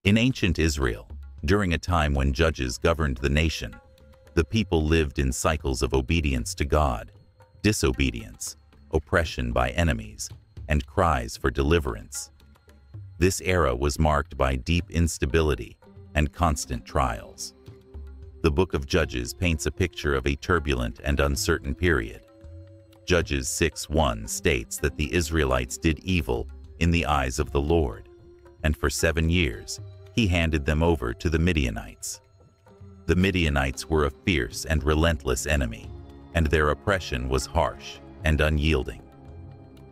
In ancient Israel, during a time when judges governed the nation, the people lived in cycles of obedience to God, disobedience, oppression by enemies, and cries for deliverance. This era was marked by deep instability and constant trials. The book of Judges paints a picture of a turbulent and uncertain period. Judges 6:1 states that the Israelites did evil in the eyes of the Lord, and for 7 years he handed them over to the Midianites. The Midianites were a fierce and relentless enemy, and their oppression was harsh and unyielding.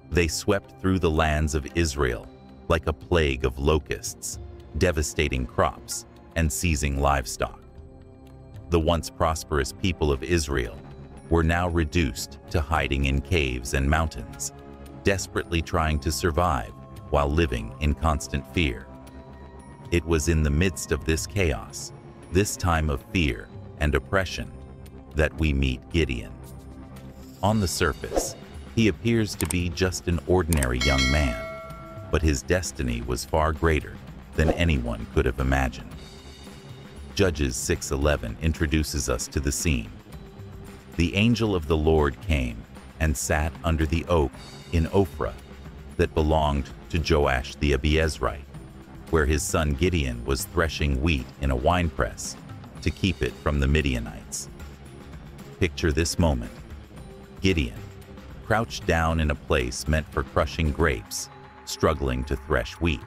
They swept through the lands of Israel like a plague of locusts, devastating crops and seizing livestock. The once prosperous people of Israel were now reduced to hiding in caves and mountains, desperately trying to survive while living in constant fear. It was in the midst of this chaos, this time of fear and oppression, that we meet Gideon. On the surface, he appears to be just an ordinary young man, but his destiny was far greater than anyone could have imagined. Judges 6:11 introduces us to the scene. The angel of the Lord came and sat under the oak in Ophrah that belonged to Joash the Abiezrite, where his son Gideon was threshing wheat in a winepress to keep it from the Midianites. Picture this moment. Gideon, crouched down in a place meant for crushing grapes, struggling to thresh wheat.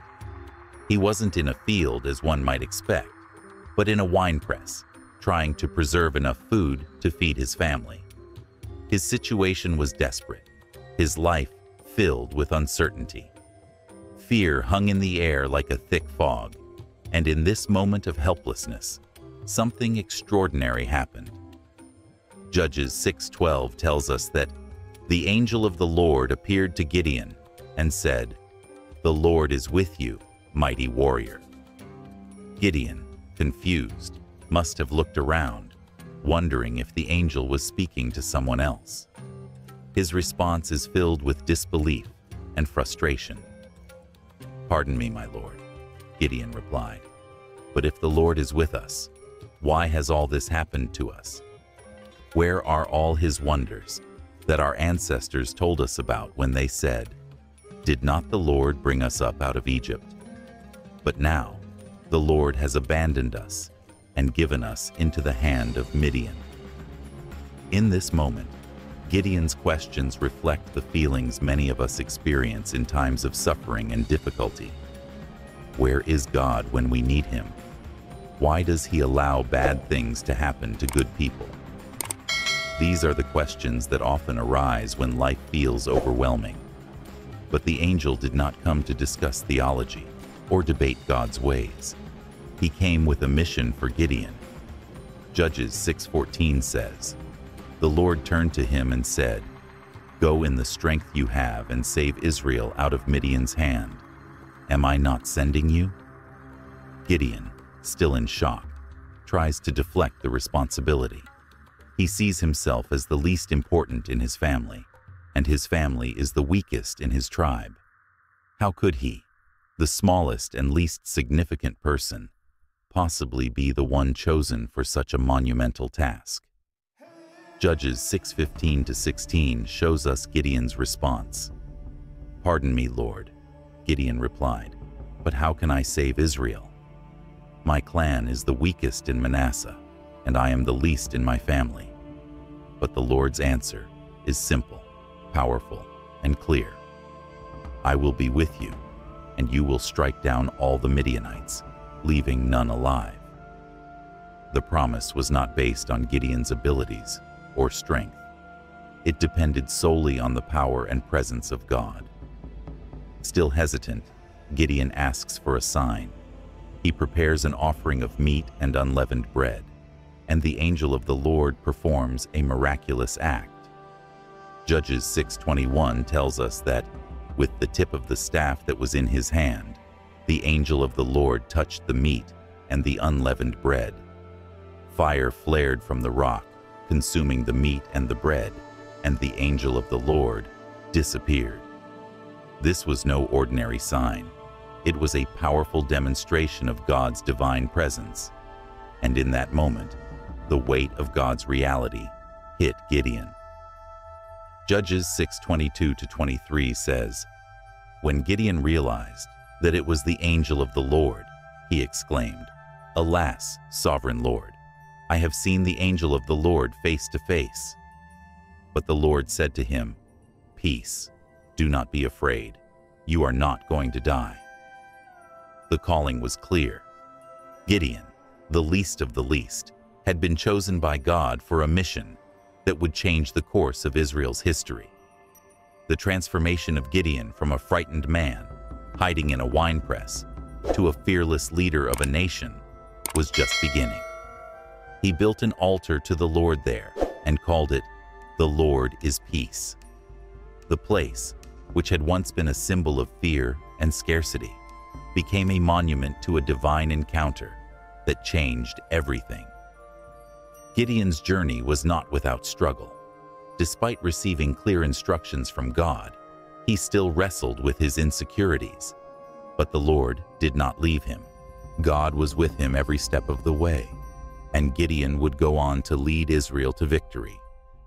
He wasn't in a field as one might expect, but in a winepress, trying to preserve enough food to feed his family. His situation was desperate, his life filled with uncertainty. Fear hung in the air like a thick fog, and in this moment of helplessness, something extraordinary happened. Judges 6:12 tells us that the angel of the Lord appeared to Gideon and said, "The Lord is with you, mighty warrior." Gideon, confused, must have looked around, wondering if the angel was speaking to someone else. His response is filled with disbelief and frustration. "Pardon me, my Lord," Gideon replied, "but if the Lord is with us, why has all this happened to us? Where are all his wonders that our ancestors told us about when they said, 'Did not the Lord bring us up out of Egypt?' But now the Lord has abandoned us and given us into the hand of Midian." In this moment, Gideon's questions reflect the feelings many of us experience in times of suffering and difficulty. Where is God when we need him? Why does he allow bad things to happen to good people? These are the questions that often arise when life feels overwhelming. But the angel did not come to discuss theology or debate God's ways. He came with a mission for Gideon. Judges 6:14 says, "The Lord turned to him and said, 'Go in the strength you have and save Israel out of Midian's hand. Am I not sending you?'" Gideon, still in shock, tries to deflect the responsibility. He sees himself as the least important in his family, and his family is the weakest in his tribe. How could he, the smallest and least significant person, possibly be the one chosen for such a monumental task? Judges 6:15-16 shows us Gideon's response. "Pardon me, Lord," Gideon replied, "but how can I save Israel? My clan is the weakest in Manasseh, and I am the least in my family." But the Lord's answer is simple, powerful, and clear. "I will be with you, and you will strike down all the Midianites, leaving none alive." The promise was not based on Gideon's abilities or strength. It depended solely on the power and presence of God. Still hesitant, Gideon asks for a sign. He prepares an offering of meat and unleavened bread, and the angel of the Lord performs a miraculous act. Judges 6:21 tells us that, with the tip of the staff that was in his hand, the angel of the Lord touched the meat and the unleavened bread. Fire flared from the rock, consuming the meat and the bread, and the angel of the Lord disappeared. This was no ordinary sign. It was a powerful demonstration of God's divine presence. And in that moment, the weight of God's reality hit Gideon. Judges 6:22-23 says, "When Gideon realized that it was the angel of the Lord, he exclaimed, 'Alas, sovereign Lord, I have seen the angel of the Lord face to face.' But the Lord said to him, 'Peace, do not be afraid. You are not going to die.'" The calling was clear. Gideon, the least of the least, had been chosen by God for a mission that would change the course of Israel's history. The transformation of Gideon from a frightened man hiding in a winepress to a fearless leader of a nation was just beginning. He built an altar to the Lord there and called it, "The Lord is Peace." The place, which had once been a symbol of fear and scarcity, became a monument to a divine encounter that changed everything. Gideon's journey was not without struggle. Despite receiving clear instructions from God, he still wrestled with his insecurities. But the Lord did not leave him. God was with him every step of the way, and Gideon would go on to lead Israel to victory,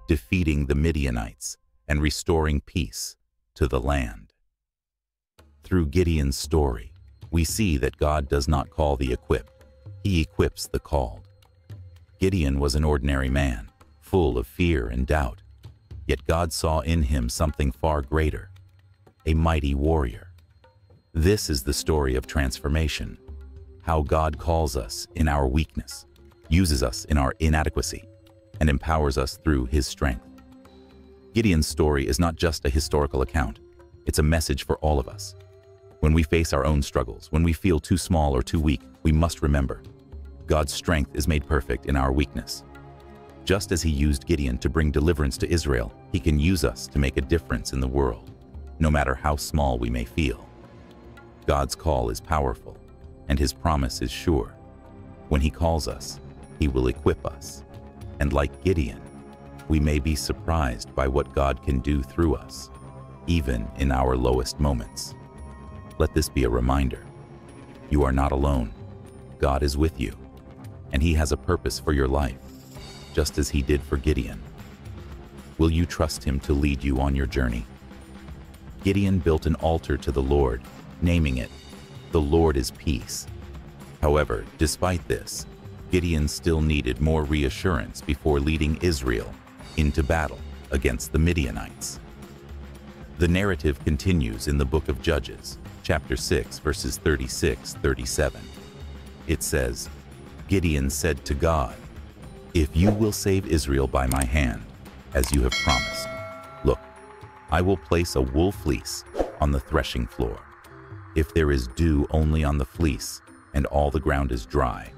defeating the Midianites and restoring peace to the land. Through Gideon's story, we see that God does not call the equipped, he equips the called. Gideon was an ordinary man, full of fear and doubt, yet God saw in him something far greater, a mighty warrior. This is the story of transformation, how God calls us in our weakness, uses us in our inadequacy, and empowers us through his strength. Gideon's story is not just a historical account, it's a message for all of us. When we face our own struggles, when we feel too small or too weak, we must remember, God's strength is made perfect in our weakness. Just as he used Gideon to bring deliverance to Israel, he can use us to make a difference in the world, no matter how small we may feel. God's call is powerful, and his promise is sure. When he calls us, he will equip us. And like Gideon, we may be surprised by what God can do through us, even in our lowest moments. Let this be a reminder. You are not alone. God is with you, and he has a purpose for your life, just as he did for Gideon. Will you trust him to lead you on your journey? Gideon built an altar to the Lord, naming it, "The Lord is Peace." However, despite this, Gideon still needed more reassurance before leading Israel into battle against the Midianites. The narrative continues in the book of Judges, chapter 6, verses 36-37. It says, "Gideon said to God, 'If you will save Israel by my hand, as you have promised, look, I will place a wool fleece on the threshing floor. If there is dew only on the fleece and all the ground is dry,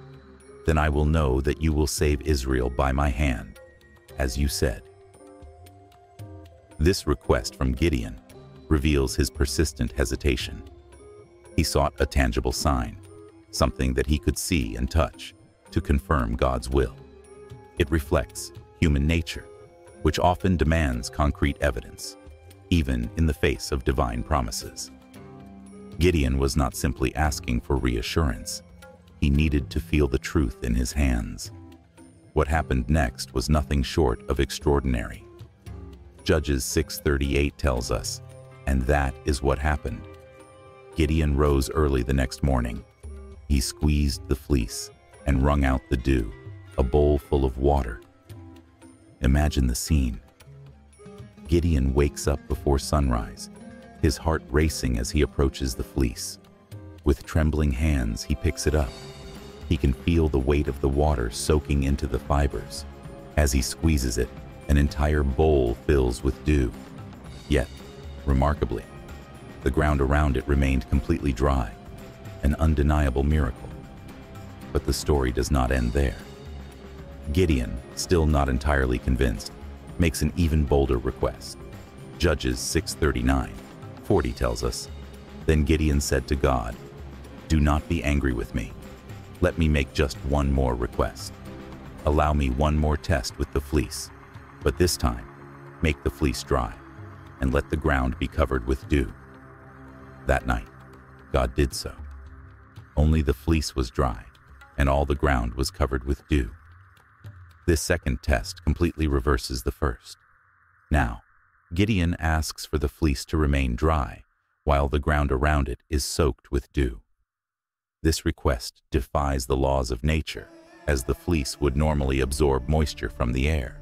then I will know that you will save Israel by my hand, as you said.'" This request from Gideon reveals his persistent hesitation. He sought a tangible sign, something that he could see and touch, to confirm God's will. It reflects human nature, which often demands concrete evidence, even in the face of divine promises. Gideon was not simply asking for reassurance. He needed to feel the truth in his hands. What happened next was nothing short of extraordinary. Judges 6:38 tells us, "And that is what happened. Gideon rose early the next morning. He squeezed the fleece and wrung out the dew, a bowl full of water." Imagine the scene. Gideon wakes up before sunrise, his heart racing as he approaches the fleece. With trembling hands, he picks it up. He can feel the weight of the water soaking into the fibers. As he squeezes it, an entire bowl fills with dew. Yet, remarkably, the ground around it remained completely dry, an undeniable miracle. But the story does not end there. Gideon, still not entirely convinced, makes an even bolder request. Judges 6:39-40 tells us, "Then Gideon said to God, 'Do not be angry with me. Let me make just one more request. Allow me one more test with the fleece, but this time, make the fleece dry, and let the ground be covered with dew.' That night, God did so. Only the fleece was dry, and all the ground was covered with dew. This second test completely reverses the first. Now, Gideon asks for the fleece to remain dry, while the ground around it is soaked with dew. This request defies the laws of nature, as the fleece would normally absorb moisture from the air.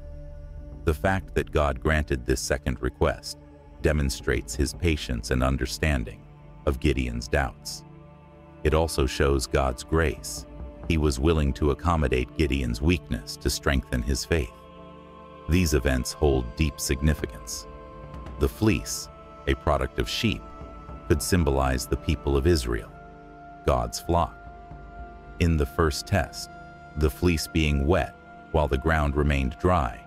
The fact that God granted this second request demonstrates his patience and understanding of Gideon's doubts. It also shows God's grace. He was willing to accommodate Gideon's weakness to strengthen his faith. These events hold deep significance. The fleece, a product of sheep, could symbolize the people of Israel, God's flock. In the first test, the fleece being wet while the ground remained dry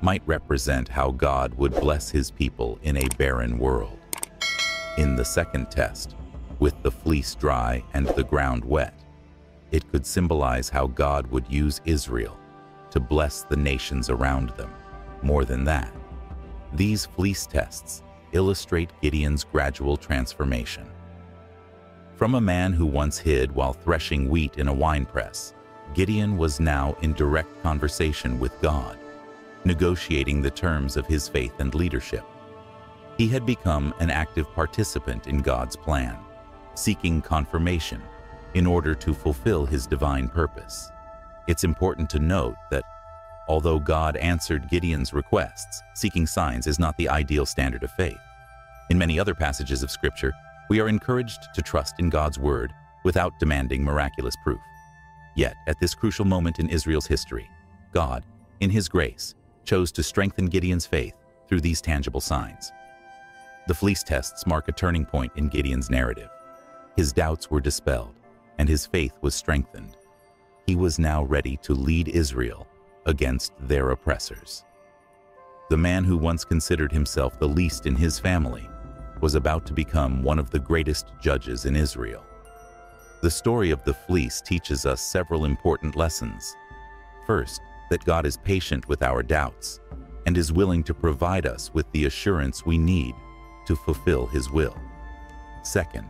might represent how God would bless his people in a barren world. In the second test, with the fleece dry and the ground wet, it could symbolize how God would use Israel to bless the nations around them. More than that, these fleece tests illustrate Gideon's gradual transformation. From a man who once hid while threshing wheat in a winepress, Gideon was now in direct conversation with God, negotiating the terms of his faith and leadership. He had become an active participant in God's plan, seeking confirmation in order to fulfill his divine purpose. It's important to note that although God answered Gideon's requests, seeking signs is not the ideal standard of faith. In many other passages of Scripture, we are encouraged to trust in God's word without demanding miraculous proof. Yet, at this crucial moment in Israel's history, God, in his grace, chose to strengthen Gideon's faith through these tangible signs. The fleece tests mark a turning point in Gideon's narrative. His doubts were dispelled, and his faith was strengthened. He was now ready to lead Israel against their oppressors. The man who once considered himself the least in his family was about to become one of the greatest judges in Israel. The story of the fleece teaches us several important lessons. First, that God is patient with our doubts and is willing to provide us with the assurance we need to fulfill his will. Second,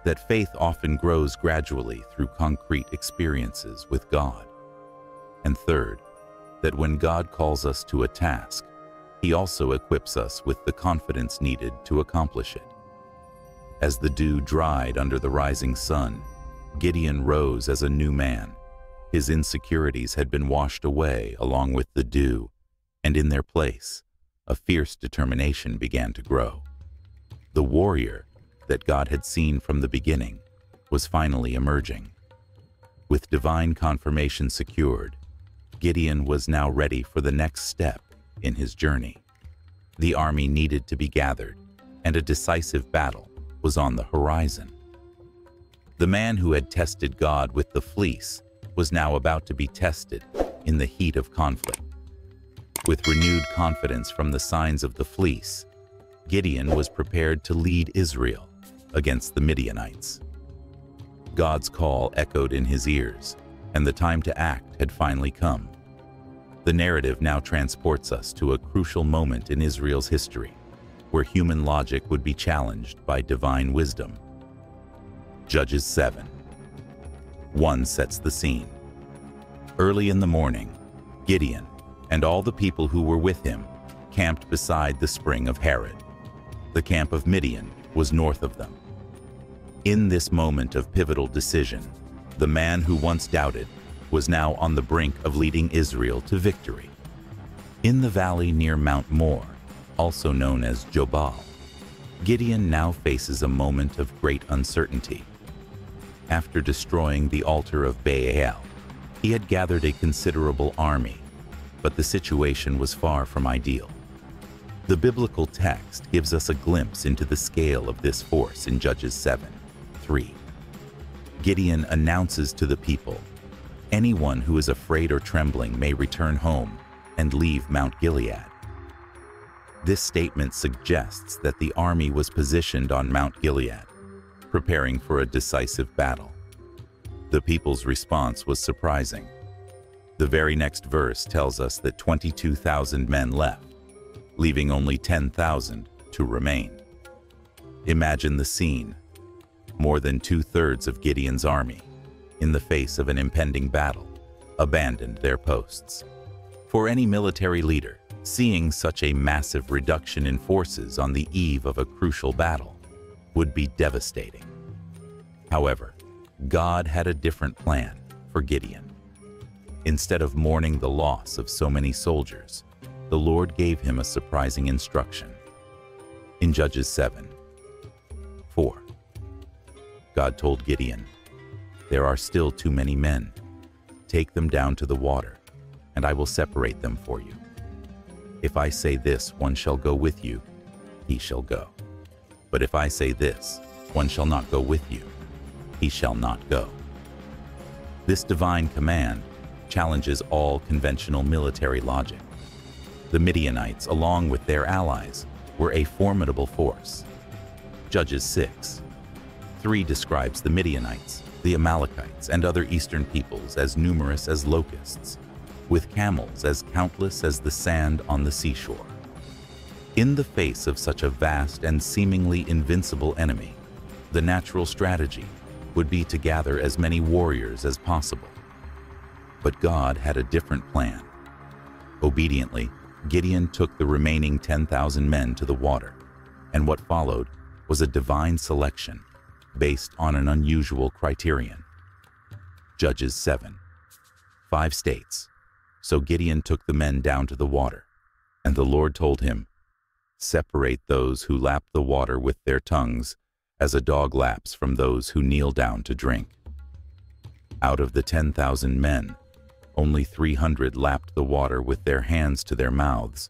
that faith often grows gradually through concrete experiences with God. And third, that when God calls us to a task, he also equips us with the confidence needed to accomplish it. As the dew dried under the rising sun, Gideon rose as a new man. His insecurities had been washed away along with the dew, and in their place, a fierce determination began to grow. The warrior that God had seen from the beginning was finally emerging. With divine confirmation secured, Gideon was now ready for the next step in his journey. The army needed to be gathered, and a decisive battle was on the horizon. The man who had tested God with the fleece was now about to be tested in the heat of conflict. With renewed confidence from the signs of the fleece, Gideon was prepared to lead Israel against the Midianites. God's call echoed in his ears, and the time to act had finally come. The narrative now transports us to a crucial moment in Israel's history, where human logic would be challenged by divine wisdom. Judges 7:1 sets the scene. Early in the morning, Gideon and all the people who were with him camped beside the spring of Harod. The camp of Midian was north of them. In this moment of pivotal decision, the man who once doubted was now on the brink of leading Israel to victory. In the valley near Mount Mor, also known as Jobal, Gideon now faces a moment of great uncertainty. After destroying the altar of Baal, he had gathered a considerable army, but the situation was far from ideal. The biblical text gives us a glimpse into the scale of this force in Judges 7:3. Gideon announces to the people, "Anyone who is afraid or trembling may return home and leave Mount Gilead." This statement suggests that the army was positioned on Mount Gilead, preparing for a decisive battle. The people's response was surprising. The very next verse tells us that 22,000 men left, leaving only 10,000 to remain. Imagine the scene. More than two-thirds of Gideon's army, in the face of an impending battle, abandoned their posts. For any military leader, seeing such a massive reduction in forces on the eve of a crucial battle would be devastating. However, God had a different plan for Gideon. Instead of mourning the loss of so many soldiers, the Lord gave him a surprising instruction. In Judges 7:4, God told Gideon, "There are still too many men. Take them down to the water, and I will separate them for you. If I say this, one shall go with you, he shall go. But if I say this, one shall not go with you, he shall not go." This divine command challenges all conventional military logic. The Midianites, along with their allies, were a formidable force. Judges 6:3 describes the Midianites, the Amalekites, and other eastern peoples as numerous as locusts, with camels as countless as the sand on the seashore. In the face of such a vast and seemingly invincible enemy, the natural strategy would be to gather as many warriors as possible. But God had a different plan. Obediently, Gideon took the remaining 10,000 men to the water, and what followed was a divine selection based on an unusual criterion. Judges 7:5 states, "So Gideon took the men down to the water, and the Lord told him, 'Separate those who lap the water with their tongues, as a dog laps from those who kneel down to drink.' Out of the 10,000 men, only 300 lapped the water with their hands to their mouths,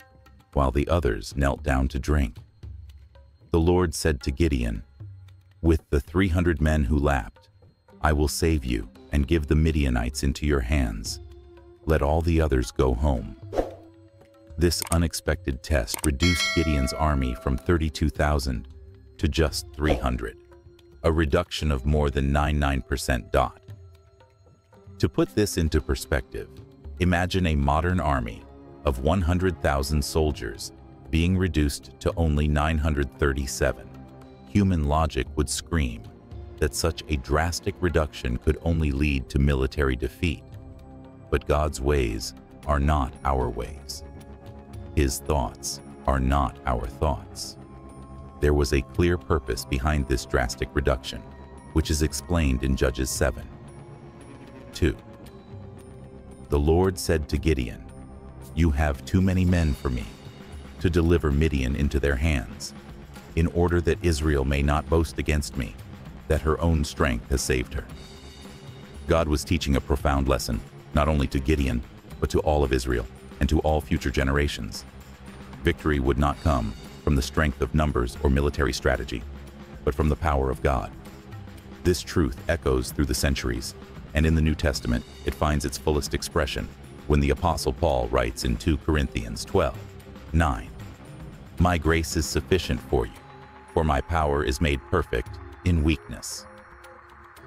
while the others knelt down to drink. The Lord said to Gideon, 'With the 300 men who lapped, I will save you and give the Midianites into your hands. Let all the others go home.'" This unexpected test reduced Gideon's army from 32,000 to just 300, a reduction of more than 99%. To put this into perspective, imagine a modern army of 100,000 soldiers being reduced to only 937. Human logic would scream that such a drastic reduction could only lead to military defeat. But God's ways are not our ways. His thoughts are not our thoughts. There was a clear purpose behind this drastic reduction, which is explained in Judges 7:2. The Lord said to Gideon, "You have too many men for me to deliver Midian into their hands, in order that Israel may not boast against me, that her own strength has saved her." God was teaching a profound lesson, not only to Gideon, but to all of Israel and to all future generations. Victory would not come from the strength of numbers or military strategy, but from the power of God. This truth echoes through the centuries, and in the New Testament, it finds its fullest expression when the Apostle Paul writes in 2 Corinthians 12:9, "My grace is sufficient for you, for my power is made perfect in weakness."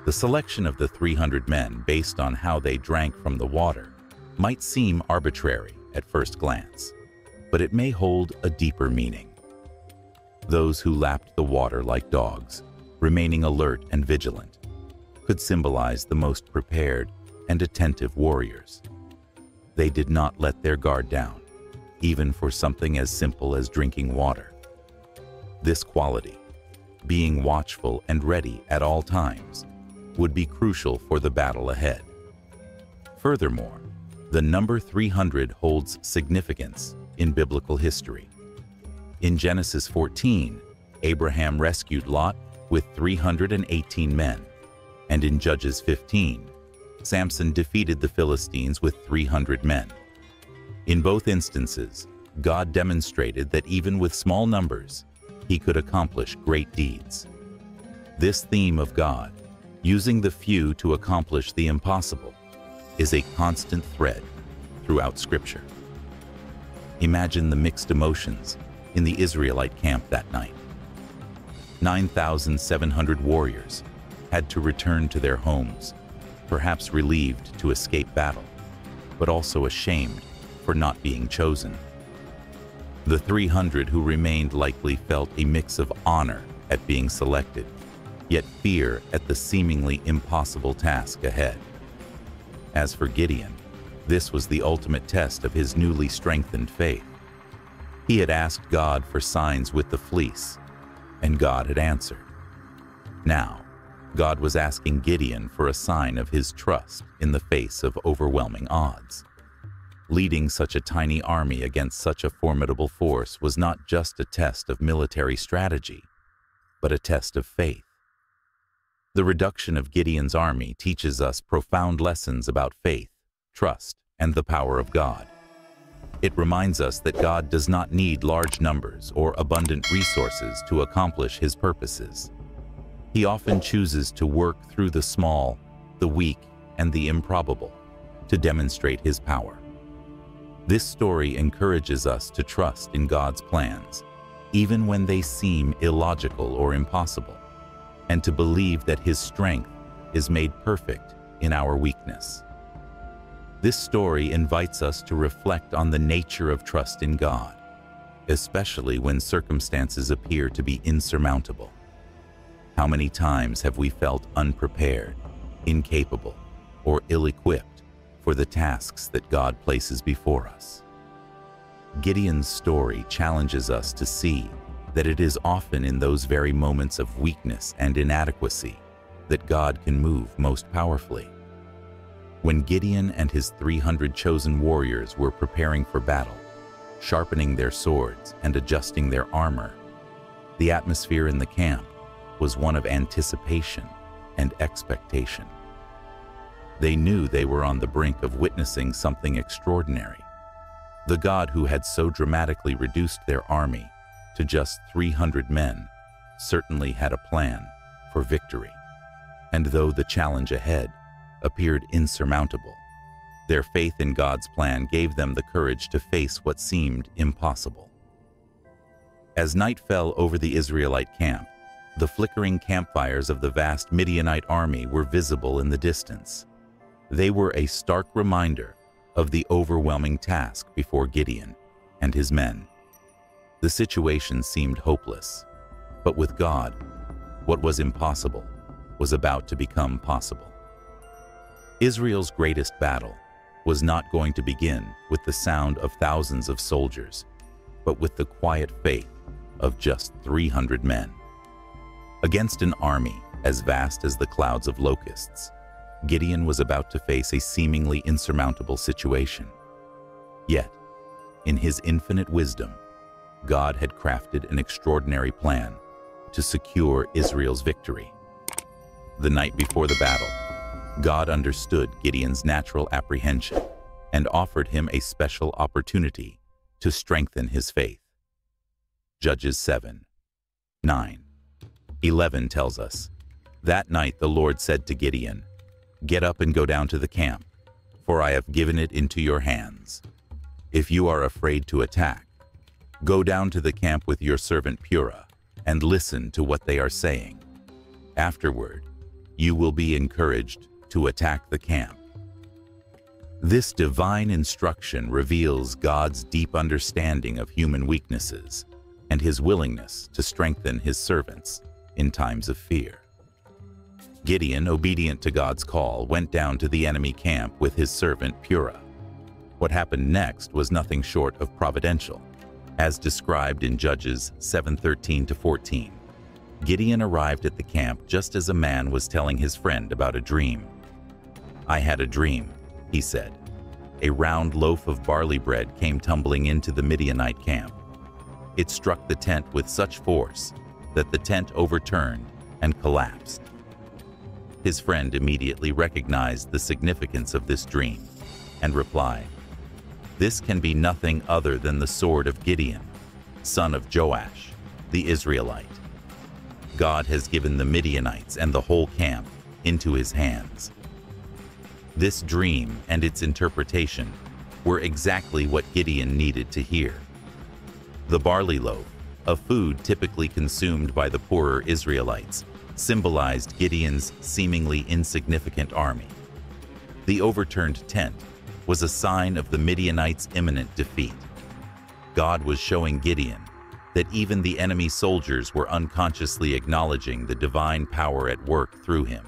The selection of the 300 men based on how they drank from the water might seem arbitrary at first glance, but it may hold a deeper meaning. Those who lapped the water like dogs, remaining alert and vigilant, could symbolize the most prepared and attentive warriors. They did not let their guard down, even for something as simple as drinking water. This quality, being watchful and ready at all times, would be crucial for the battle ahead. Furthermore, the number 300 holds significance in biblical history. In Genesis 14, Abraham rescued Lot with 318 men, and in Judges 15, Samson defeated the Philistines with 300 men. In both instances, God demonstrated that even with small numbers, he could accomplish great deeds. This theme of God, using the few to accomplish the impossible, is a constant thread throughout Scripture. Imagine the mixed emotions in the Israelite camp that night. 9,700 warriors had to return to their homes, perhaps relieved to escape battle, but also ashamed for not being chosen. The 300 who remained likely felt a mix of honor at being selected, yet fear at the seemingly impossible task ahead. As for Gideon, this was the ultimate test of his newly strengthened faith. He had asked God for signs with the fleece, and God had answered. Now, God was asking Gideon for a sign of his trust in the face of overwhelming odds. Leading such a tiny army against such a formidable force was not just a test of military strategy, but a test of faith. The reduction of Gideon's army teaches us profound lessons about faith, trust, and the power of God. It reminds us that God does not need large numbers or abundant resources to accomplish his purposes. He often chooses to work through the small, the weak, and the improbable to demonstrate his power. This story encourages us to trust in God's plans, even when they seem illogical or impossible, and to believe that his strength is made perfect in our weakness. This story invites us to reflect on the nature of trust in God, especially when circumstances appear to be insurmountable. How many times have we felt unprepared, incapable, or ill-equipped for the tasks that God places before us? Gideon's story challenges us to see that it is often in those very moments of weakness and inadequacy that God can move most powerfully. When Gideon and his 300 chosen warriors were preparing for battle, sharpening their swords and adjusting their armor, the atmosphere in the camp was one of anticipation and expectation. They knew they were on the brink of witnessing something extraordinary. The God who had so dramatically reduced their army to just 300 men certainly had a plan for victory. And though the challenge ahead appeared insurmountable, their faith in God's plan gave them the courage to face what seemed impossible. As night fell over the Israelite camp, the flickering campfires of the vast Midianite army were visible in the distance. They were a stark reminder of the overwhelming task before Gideon and his men. The situation seemed hopeless, but with God, what was impossible was about to become possible. Israel's greatest battle was not going to begin with the sound of thousands of soldiers, but with the quiet faith of just 300 men. Against an army as vast as the clouds of locusts, Gideon was about to face a seemingly insurmountable situation. Yet, in his infinite wisdom, God had crafted an extraordinary plan to secure Israel's victory. The night before the battle, God understood Gideon's natural apprehension and offered him a special opportunity to strengthen his faith. Judges 7:9-11 tells us, "That night the Lord said to Gideon, 'Get up and go down to the camp, for I have given it into your hands. If you are afraid to attack, go down to the camp with your servant Purah and listen to what they are saying. Afterward, you will be encouraged to attack the camp.'" This divine instruction reveals God's deep understanding of human weaknesses and his willingness to strengthen his servants in times of fear. Gideon, obedient to God's call, went down to the enemy camp with his servant Purah. What happened next was nothing short of providential. As described in Judges 7:13-14, Gideon arrived at the camp just as a man was telling his friend about a dream. "I had a dream," he said. "A round loaf of barley bread came tumbling into the Midianite camp. It struck the tent with such force that the tent overturned and collapsed." His friend immediately recognized the significance of this dream and replied, "This can be nothing other than the sword of Gideon, son of Joash, the Israelite. God has given the Midianites and the whole camp into his hands." This dream and its interpretation were exactly what Gideon needed to hear. The barley loaf, a food typically consumed by the poorer Israelites, symbolized Gideon's seemingly insignificant army. The overturned tent was a sign of the Midianites' imminent defeat. God was showing Gideon that even the enemy soldiers were unconsciously acknowledging the divine power at work through him.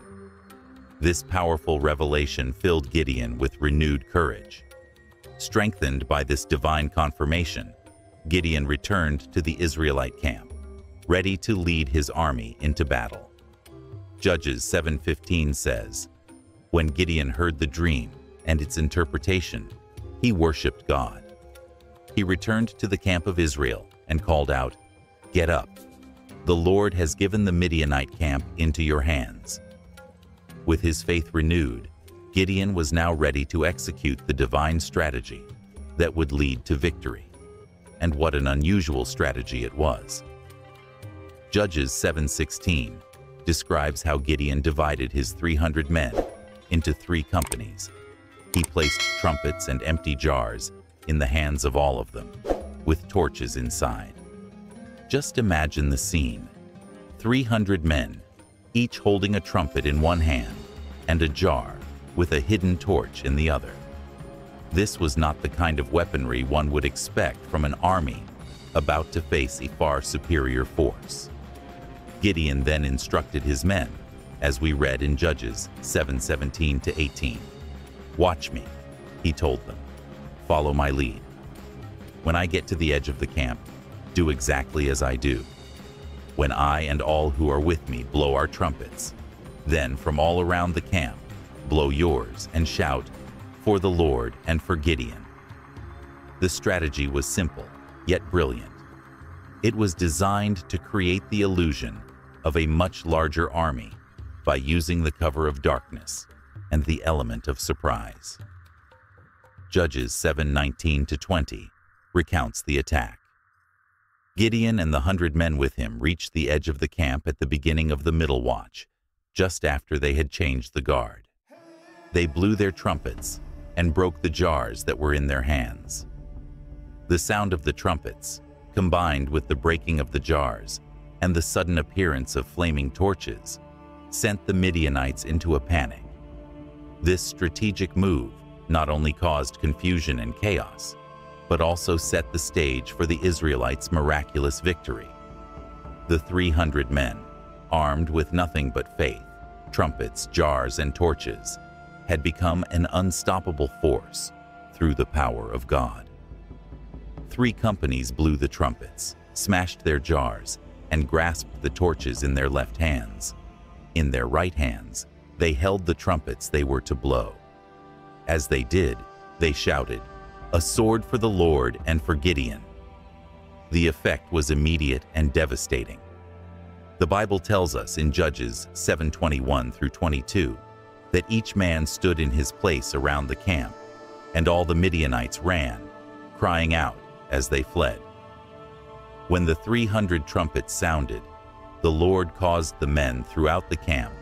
This powerful revelation filled Gideon with renewed courage. Strengthened by this divine confirmation, Gideon returned to the Israelite camp, ready to lead his army into battle. Judges 7:15 says, "When Gideon heard the dream and its interpretation, he worshipped God. He returned to the camp of Israel and called out, 'Get up! The Lord has given the Midianite camp into your hands.'" With his faith renewed, Gideon was now ready to execute the divine strategy that would lead to victory. And what an unusual strategy it was. Judges 7:16 describes how Gideon divided his 300 men into 3 companies. He placed trumpets and empty jars in the hands of all of them, with torches inside. Just imagine the scene. 300 men, each holding a trumpet in one hand and a jar with a hidden torch in the other. This was not the kind of weaponry one would expect from an army about to face a far superior force. Gideon then instructed his men, as we read in Judges 7:17-18. "Watch me," he told them. "Follow my lead. When I get to the edge of the camp, do exactly as I do. When I and all who are with me blow our trumpets, then from all around the camp, blow yours and shout, 'For the Lord and for Gideon.'" The strategy was simple, yet brilliant. It was designed to create the illusion of a much larger army by using the cover of darkness and the element of surprise. Judges 7:19-20 recounts the attack. Gideon and the 100 men with him reached the edge of the camp at the beginning of the middle watch, just after they had changed the guard. They blew their trumpets and broke the jars that were in their hands. The sound of the trumpets, combined with the breaking of the jars and the sudden appearance of flaming torches, sent the Midianites into a panic. This strategic move not only caused confusion and chaos, but also set the stage for the Israelites' miraculous victory. The 300 men, armed with nothing but faith, trumpets, jars, and torches, had become an unstoppable force through the power of God. 3 companies blew the trumpets, smashed their jars, and grasped the torches in their left hands. In their right hands, they held the trumpets they were to blow. As they did, they shouted, "A sword for the Lord and for Gideon." The effect was immediate and devastating. The Bible tells us in Judges 7:21-22 that each man stood in his place around the camp, and all the Midianites ran, crying out as they fled. When the 300 trumpets sounded, the Lord caused the men throughout the camp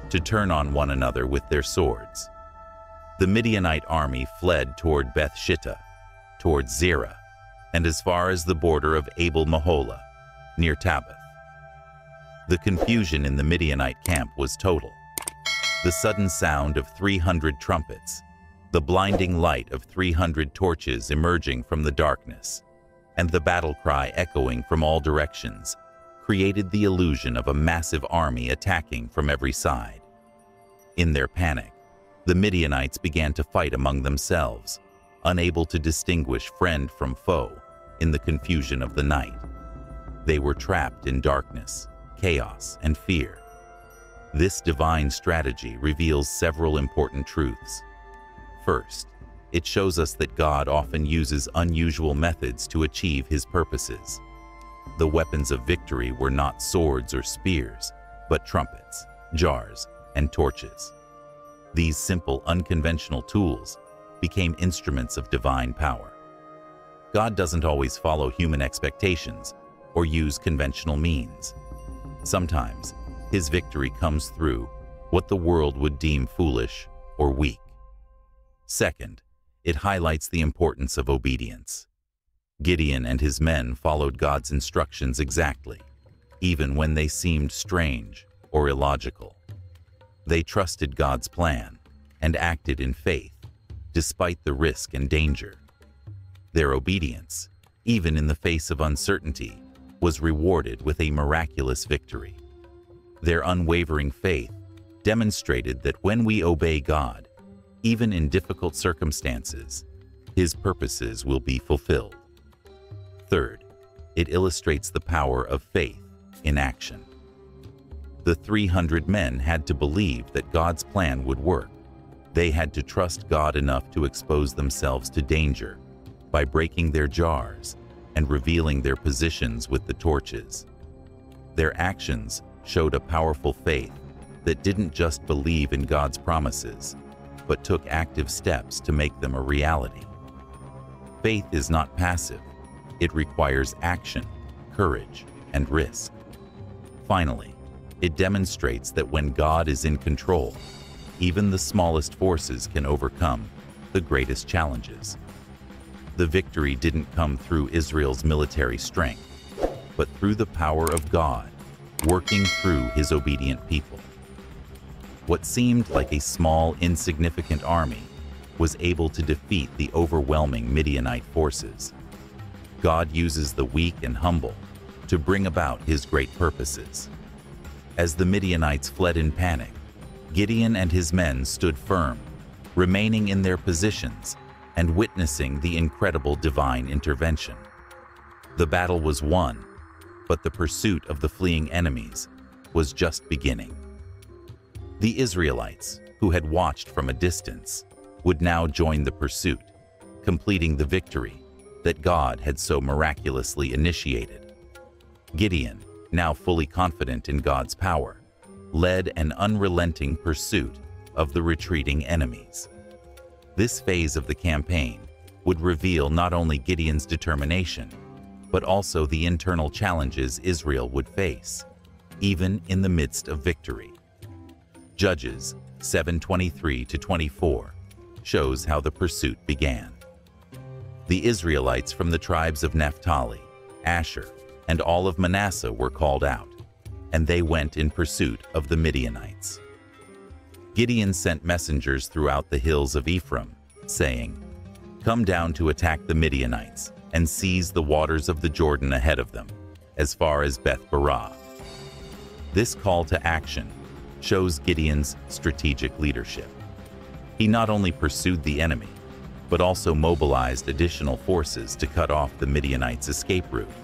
to turn on one another with their swords. The Midianite army fled toward Beth-shittah, toward Zerah, and as far as the border of Abel-Meholah, near Tabbath. The confusion in the Midianite camp was total. The sudden sound of 300 trumpets, the blinding light of 300 torches emerging from the darkness, and the battle cry echoing from all directions created the illusion of a massive army attacking from every side. In their panic, the Midianites began to fight among themselves, unable to distinguish friend from foe in the confusion of the night. They were trapped in darkness, chaos, and fear. This divine strategy reveals several important truths. First, it shows us that God often uses unusual methods to achieve his purposes. The weapons of victory were not swords or spears, but trumpets, jars, and torches. These simple, unconventional tools became instruments of divine power. God doesn't always follow human expectations or use conventional means. Sometimes, his victory comes through what the world would deem foolish or weak. Second, it highlights the importance of obedience. Gideon and his men followed God's instructions exactly, even when they seemed strange or illogical. They trusted God's plan and acted in faith, despite the risk and danger. Their obedience, even in the face of uncertainty, was rewarded with a miraculous victory. Their unwavering faith demonstrated that when we obey God, even in difficult circumstances, His purposes will be fulfilled. Third, it illustrates the power of faith in action. The 300 men had to believe that God's plan would work. They had to trust God enough to expose themselves to danger by breaking their jars and revealing their positions with the torches. Their actions showed a powerful faith that didn't just believe in God's promises, but took active steps to make them a reality. Faith is not passive. It requires action, courage, and risk. Finally, it demonstrates that when God is in control, even the smallest forces can overcome the greatest challenges. The victory didn't come through Israel's military strength, but through the power of God working through His obedient people. What seemed like a small, insignificant army was able to defeat the overwhelming Midianite forces. God uses the weak and humble to bring about His great purposes. As the Midianites fled in panic, Gideon and his men stood firm, remaining in their positions and witnessing the incredible divine intervention. The battle was won, but the pursuit of the fleeing enemies was just beginning. The Israelites, who had watched from a distance, would now join the pursuit, completing the victory that God had so miraculously initiated. Gideon, now fully confident in God's power, led an unrelenting pursuit of the retreating enemies. This phase of the campaign would reveal not only Gideon's determination, but also the internal challenges Israel would face, even in the midst of victory. Judges 7:23-24 shows how the pursuit began. The Israelites from the tribes of Naphtali, Asher, and all of Manasseh were called out, and they went in pursuit of the Midianites. Gideon sent messengers throughout the hills of Ephraim, saying, "Come down to attack the Midianites and seize the waters of the Jordan ahead of them, as far as Beth-barah." This call to action shows Gideon's strategic leadership. He not only pursued the enemy, but also mobilized additional forces to cut off the Midianites' escape route.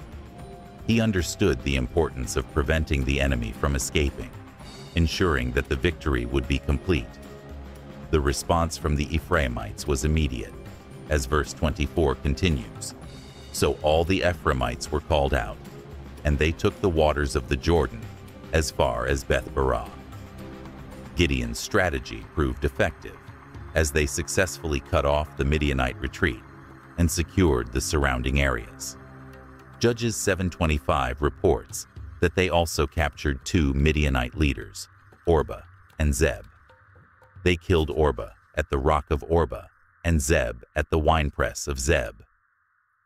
He understood the importance of preventing the enemy from escaping, ensuring that the victory would be complete. The response from the Ephraimites was immediate, as verse 24 continues. So all the Ephraimites were called out, and they took the waters of the Jordan as far as Beth-barah. Gideon's strategy proved effective, as they successfully cut off the Midianite retreat and secured the surrounding areas. Judges 7:25 reports that they also captured 2 Midianite leaders, Orba and Zeb. They killed Orba at the rock of Orba and Zeb at the winepress of Zeb.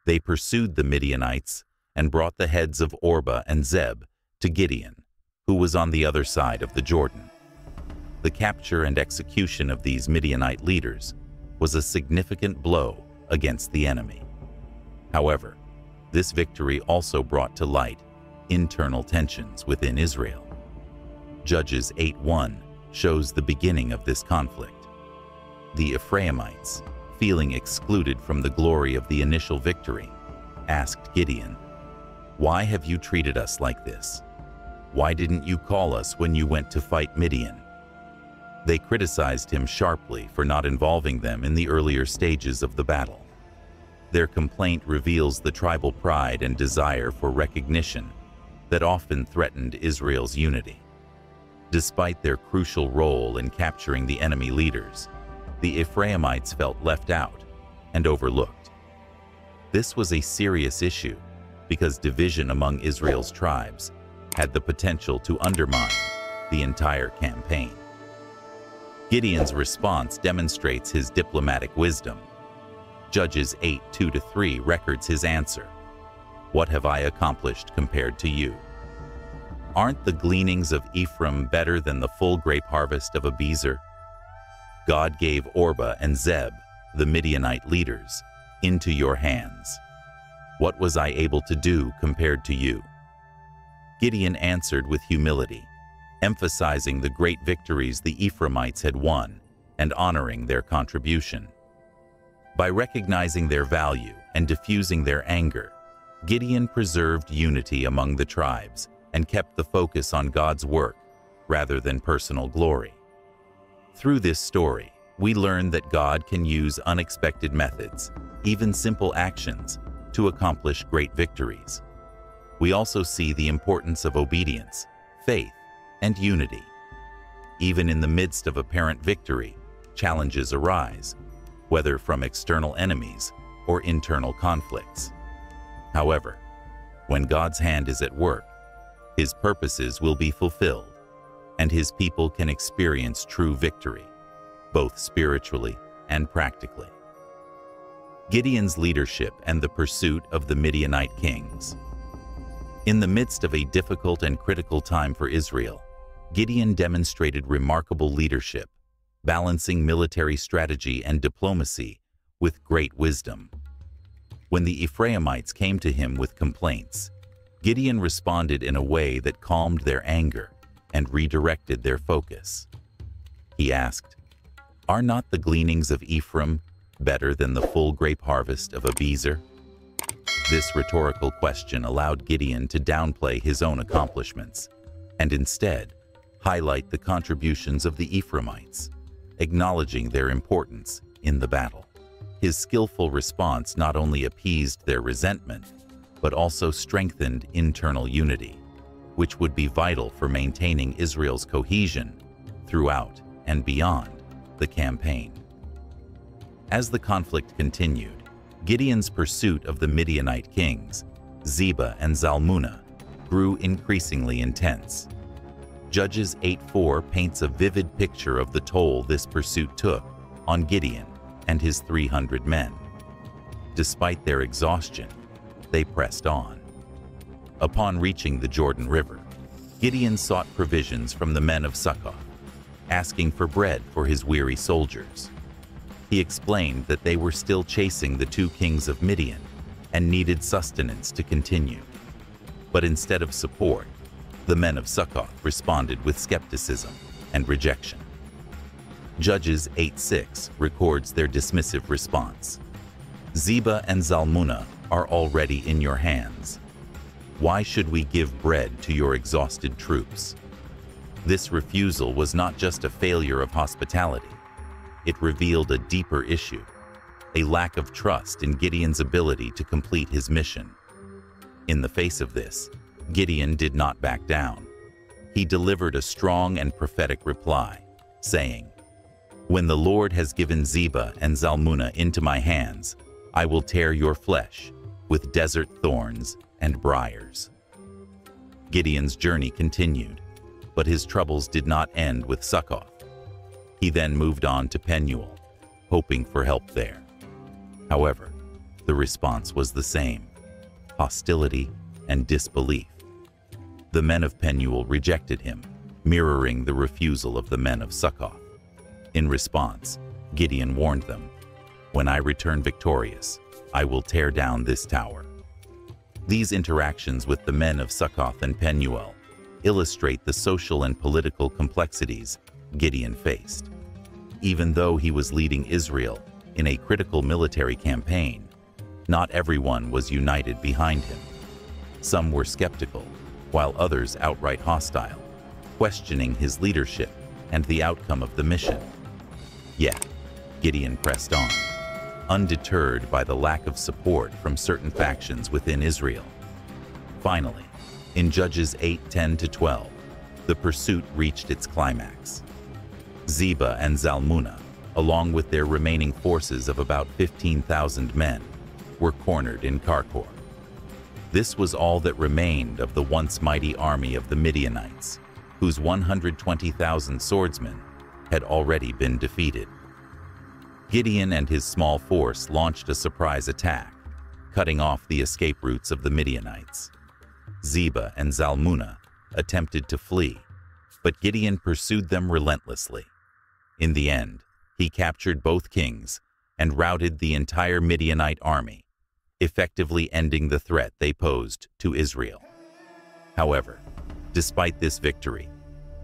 They pursued the Midianites and brought the heads of Orba and Zeb to Gideon, who was on the other side of the Jordan. The capture and execution of these Midianite leaders was a significant blow against the enemy. However, this victory also brought to light internal tensions within Israel. Judges 8:1 shows the beginning of this conflict. The Ephraimites, feeling excluded from the glory of the initial victory, asked Gideon, "Why have you treated us like this? Why didn't you call us when you went to fight Midian?" They criticized him sharply for not involving them in the earlier stages of the battle. Their complaint reveals the tribal pride and desire for recognition that often threatened Israel's unity. Despite their crucial role in capturing the enemy leaders, the Ephraimites felt left out and overlooked. This was a serious issue because division among Israel's tribes had the potential to undermine the entire campaign. Gideon's response demonstrates his diplomatic wisdom. Judges 8:2-3 records his answer, "What have I accomplished compared to you? Aren't the gleanings of Ephraim better than the full grape harvest of Abiezer? God gave Orba and Zeb, the Midianite leaders, into your hands. What was I able to do compared to you? Gideon answered with humility, emphasizing the great victories the Ephraimites had won and honoring their contribution. By recognizing their value and diffusing their anger, Gideon preserved unity among the tribes and kept the focus on God's work rather than personal glory. Through this story, we learn that God can use unexpected methods, even simple actions, to accomplish great victories. We also see the importance of obedience, faith, and unity. Even in the midst of apparent victory, challenges arise, whether from external enemies or internal conflicts. However, when God's hand is at work, His purposes will be fulfilled, and His people can experience true victory, both spiritually and practically. Gideon's leadership and the pursuit of the Midianite kings. In the midst of a difficult and critical time for Israel, Gideon demonstrated remarkable leadership, balancing military strategy and diplomacy with great wisdom. When the Ephraimites came to him with complaints, Gideon responded in a way that calmed their anger and redirected their focus. He asked, "Are not the gleanings of Ephraim better than the full grape harvest of Abiezer?" This rhetorical question allowed Gideon to downplay his own accomplishments and instead highlight the contributions of the Ephraimites, acknowledging their importance in the battle. His skillful response not only appeased their resentment, but also strengthened internal unity, which would be vital for maintaining Israel's cohesion throughout and beyond the campaign. As the conflict continued, Gideon's pursuit of the Midianite kings, Zebah and Zalmunna, grew increasingly intense. Judges 8:4 paints a vivid picture of the toll this pursuit took on Gideon and his 300 men. Despite their exhaustion, they pressed on. Upon reaching the Jordan River, Gideon sought provisions from the men of Succoth, asking for bread for his weary soldiers. He explained that they were still chasing the 2 kings of Midian and needed sustenance to continue. But instead of support, the men of Succoth responded with skepticism and rejection. Judges 8:6 records their dismissive response. "Zebah and Zalmunna are already in your hands. Why should we give bread to your exhausted troops?" This refusal was not just a failure of hospitality. It revealed a deeper issue, a lack of trust in Gideon's ability to complete his mission. In the face of this, Gideon did not back down. He delivered a strong and prophetic reply, saying, "When the Lord has given Zebah and Zalmunna into my hands, I will tear your flesh with desert thorns and briars." Gideon's journey continued, but his troubles did not end with Succoth. He then moved on to Penuel, hoping for help there. However, the response was the same: hostility and disbelief. The men of Penuel rejected him, mirroring the refusal of the men of Succoth. In response, Gideon warned them, "When I return victorious, I will tear down this tower." These interactions with the men of Succoth and Penuel illustrate the social and political complexities Gideon faced. Even though he was leading Israel in a critical military campaign, not everyone was united behind him. Some were skeptical, while others outright hostile, questioning his leadership and the outcome of the mission. Yet, Gideon pressed on, undeterred by the lack of support from certain factions within Israel. Finally, in Judges 8:10-12, the pursuit reached its climax. Zebah and Zalmunna, along with their remaining forces of about 15,000 men, were cornered in Karkor. This was all that remained of the once mighty army of the Midianites, whose 120,000 swordsmen had already been defeated. Gideon and his small force launched a surprise attack, cutting off the escape routes of the Midianites. Zebah and Zalmunna attempted to flee, but Gideon pursued them relentlessly. In the end, he captured both kings and routed the entire Midianite army, effectively ending the threat they posed to Israel. However, despite this victory,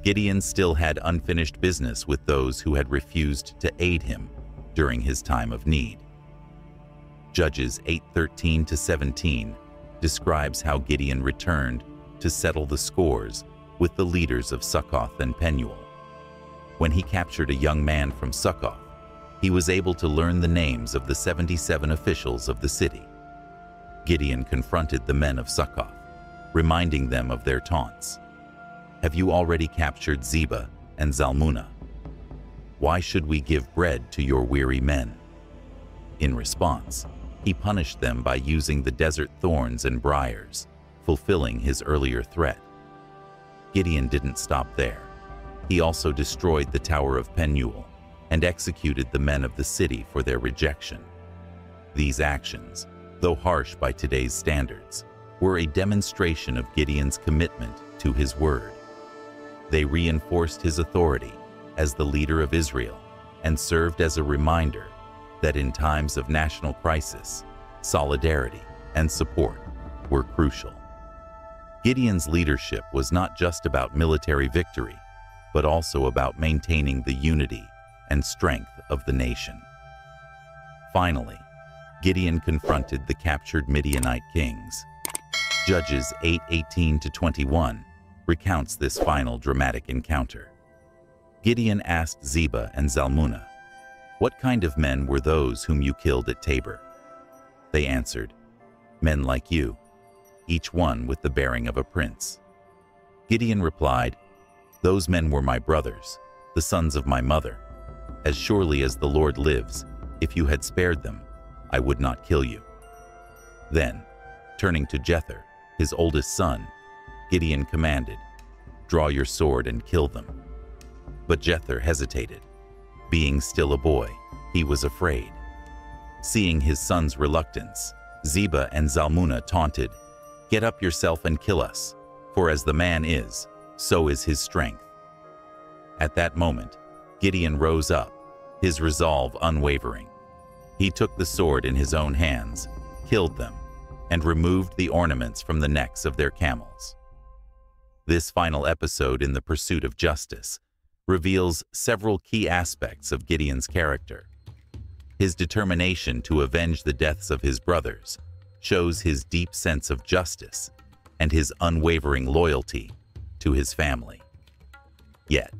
Gideon still had unfinished business with those who had refused to aid him during his time of need. Judges 8:13-17 describes how Gideon returned to settle the scores with the leaders of Succoth and Penuel. When he captured a young man from Succoth, he was able to learn the names of the 77 officials of the city. Gideon confronted the men of Succoth, reminding them of their taunts. "Have you already captured Zebah and Zalmunna? Why should we give bread to your weary men?" In response, he punished them by using the desert thorns and briars, fulfilling his earlier threat. Gideon didn't stop there. He also destroyed the Tower of Penuel and executed the men of the city for their rejection. These actions, though harsh by today's standards, were a demonstration of Gideon's commitment to his word. They reinforced his authority as the leader of Israel and served as a reminder that in times of national crisis, solidarity and support were crucial. Gideon's leadership was not just about military victory, but also about maintaining the unity and strength of the nation. Finally, Gideon confronted the captured Midianite kings. Judges 8:18-21 recounts this final dramatic encounter. Gideon asked Zebah and Zalmunna, "What kind of men were those whom you killed at Tabor?" They answered, "Men like you, each one with the bearing of a prince." Gideon replied, "Those men were my brothers, the sons of my mother. As surely as the Lord lives, if you had spared them, I would not kill you." Then, turning to Jether, his oldest son, Gideon commanded, "Draw your sword and kill them." But Jether hesitated. Being still a boy, he was afraid. Seeing his son's reluctance, Zebah and Zalmunna taunted, "Get up yourself and kill us, for as the man is, so is his strength." At that moment, Gideon rose up, his resolve unwavering. He took the sword in his own hands, killed them, and removed the ornaments from the necks of their camels. This final episode in the pursuit of justice reveals several key aspects of Gideon's character. His determination to avenge the deaths of his brothers shows his deep sense of justice and his unwavering loyalty to his family. Yet,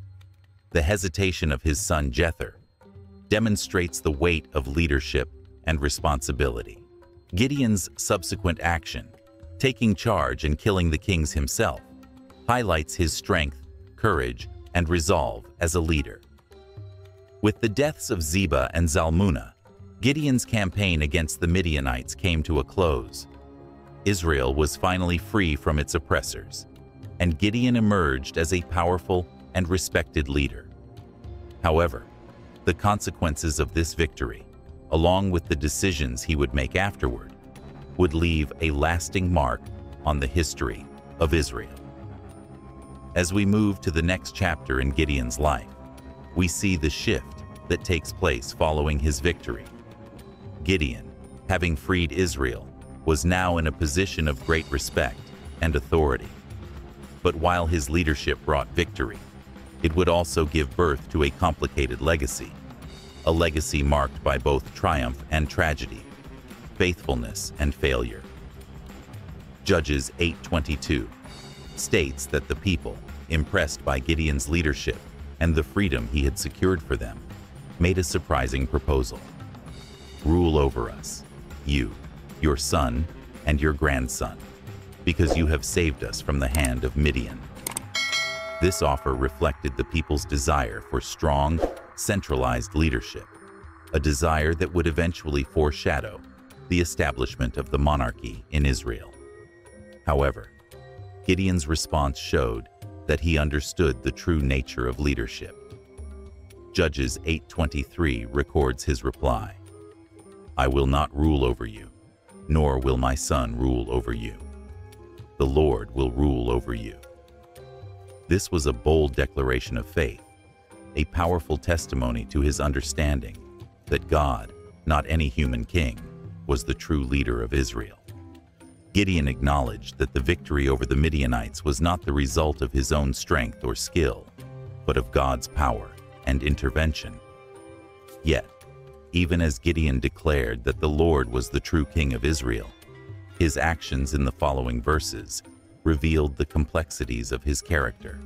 the hesitation of his son Jether demonstrates the weight of leadership and responsibility. Gideon's subsequent action, taking charge and killing the kings himself, highlights his strength, courage, and resolve as a leader. With the deaths of Zebah and Zalmunna, Gideon's campaign against the Midianites came to a close. Israel was finally free from its oppressors, and Gideon emerged as a powerful and respected leader. However, the consequences of this victory, along with the decisions he would make afterward, would leave a lasting mark on the history of Israel. As we move to the next chapter in Gideon's life, we see the shift that takes place following his victory. Gideon, having freed Israel, was now in a position of great respect and authority. But while his leadership brought victory, it would also give birth to a complicated legacy, a legacy marked by both triumph and tragedy, faithfulness and failure. Judges 8:22 states that the people, impressed by Gideon's leadership and the freedom he had secured for them, made a surprising proposal. "Rule over us, you, your son, and your grandson, because you have saved us from the hand of Midian." This offer reflected the people's desire for strong, centralized leadership, a desire that would eventually foreshadow the establishment of the monarchy in Israel. However, Gideon's response showed that he understood the true nature of leadership. Judges 8:23 records his reply, "I will not rule over you, nor will my son rule over you. The Lord will rule over you." This was a bold declaration of faith, a powerful testimony to his understanding that God, not any human king, was the true leader of Israel. Gideon acknowledged that the victory over the Midianites was not the result of his own strength or skill, but of God's power and intervention. Yet, even as Gideon declared that the Lord was the true king of Israel, his actions in the following verses revealed the complexities of his character.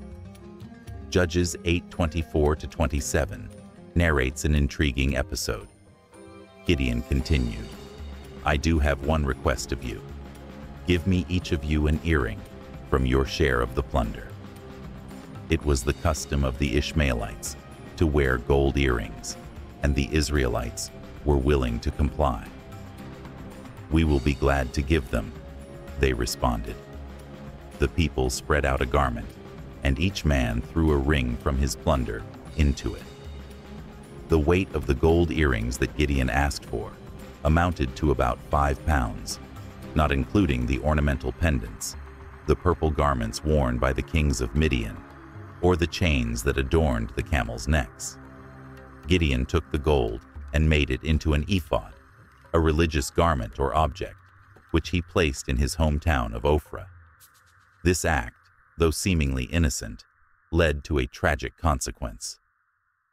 Judges 8:24-27 narrates an intriguing episode. Gideon continued, "I do have one request of you. Give me each of you an earring from your share of the plunder." It was the custom of the Ishmaelites to wear gold earrings, and the Israelites were willing to comply. "We will be glad to give them," they responded. The people spread out a garment, and each man threw a ring from his plunder into it. The weight of the gold earrings that Gideon asked for amounted to about 5 pounds, not including the ornamental pendants, the purple garments worn by the kings of Midian, or the chains that adorned the camels' necks. Gideon took the gold and made it into an ephod, a religious garment or object, which he placed in his hometown of Ophrah. This act, though seemingly innocent, led to a tragic consequence.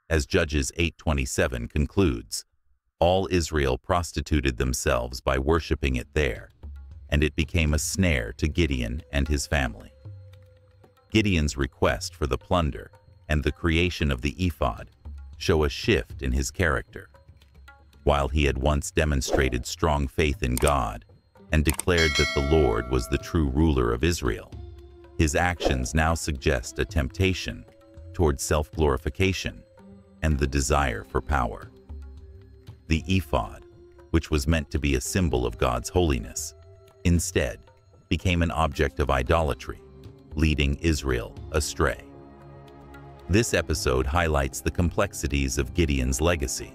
As Judges 8:27 concludes, all Israel prostituted themselves by worshiping it there, and it became a snare to Gideon and his family. Gideon's request for the plunder and the creation of the ephod show a shift in his character. While he had once demonstrated strong faith in God and declared that the Lord was the true ruler of Israel, his actions now suggest a temptation toward self-glorification and the desire for power. The ephod, which was meant to be a symbol of God's holiness, instead became an object of idolatry, leading Israel astray. This episode highlights the complexities of Gideon's legacy.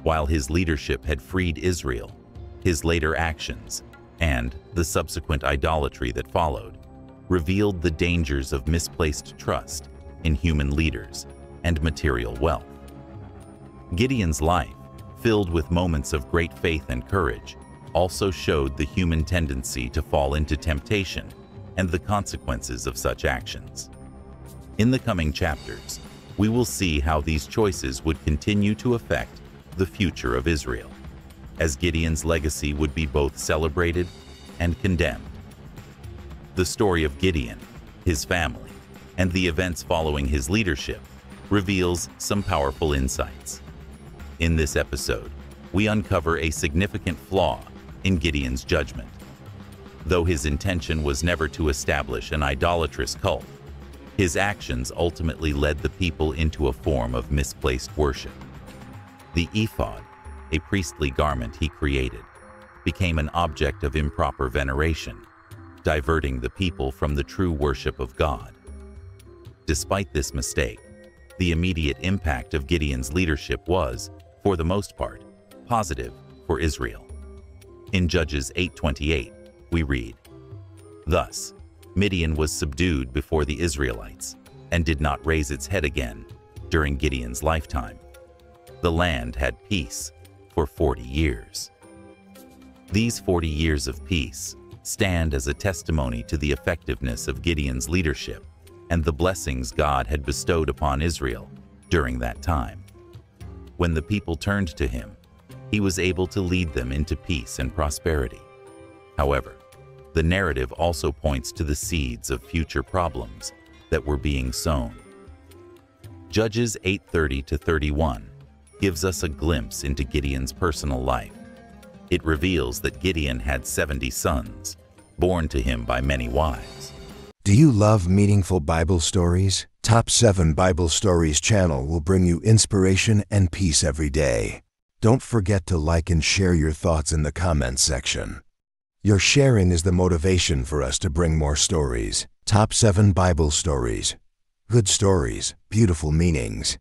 While his leadership had freed Israel, his later actions, and the subsequent idolatry that followed, revealed the dangers of misplaced trust in human leaders and material wealth. Gideon's life, filled with moments of great faith and courage, also showed the human tendency to fall into temptation and the consequences of such actions. In the coming chapters, we will see how these choices would continue to affect the future of Israel, as Gideon's legacy would be both celebrated and condemned. The story of Gideon, his family, and the events following his leadership reveals some powerful insights. In this episode, we uncover a significant flaw in Gideon's judgment. Though his intention was never to establish an idolatrous cult, his actions ultimately led the people into a form of misplaced worship. The ephod, a priestly garment he created, became an object of improper veneration, diverting the people from the true worship of God. Despite this mistake, the immediate impact of Gideon's leadership was, for the most part, positive for Israel. In Judges 8:28, we read, "Thus, Midian was subdued before the Israelites and did not raise its head again during Gideon's lifetime. The land had peace for 40 years. These 40 years of peace stand as a testimony to the effectiveness of Gideon's leadership and the blessings God had bestowed upon Israel during that time. When the people turned to him, he was able to lead them into peace and prosperity. However, the narrative also points to the seeds of future problems that were being sown. Judges 8:30-31 gives us a glimpse into Gideon's personal life. It reveals that Gideon had 70 sons, born to him by many wives. Do you love meaningful Bible stories? Top 7 Bible Stories channel will bring you inspiration and peace every day. Don't forget to like and share your thoughts in the comments section. Your sharing is the motivation for us to bring more stories. Top 7 Bible Stories. Good stories, beautiful meanings.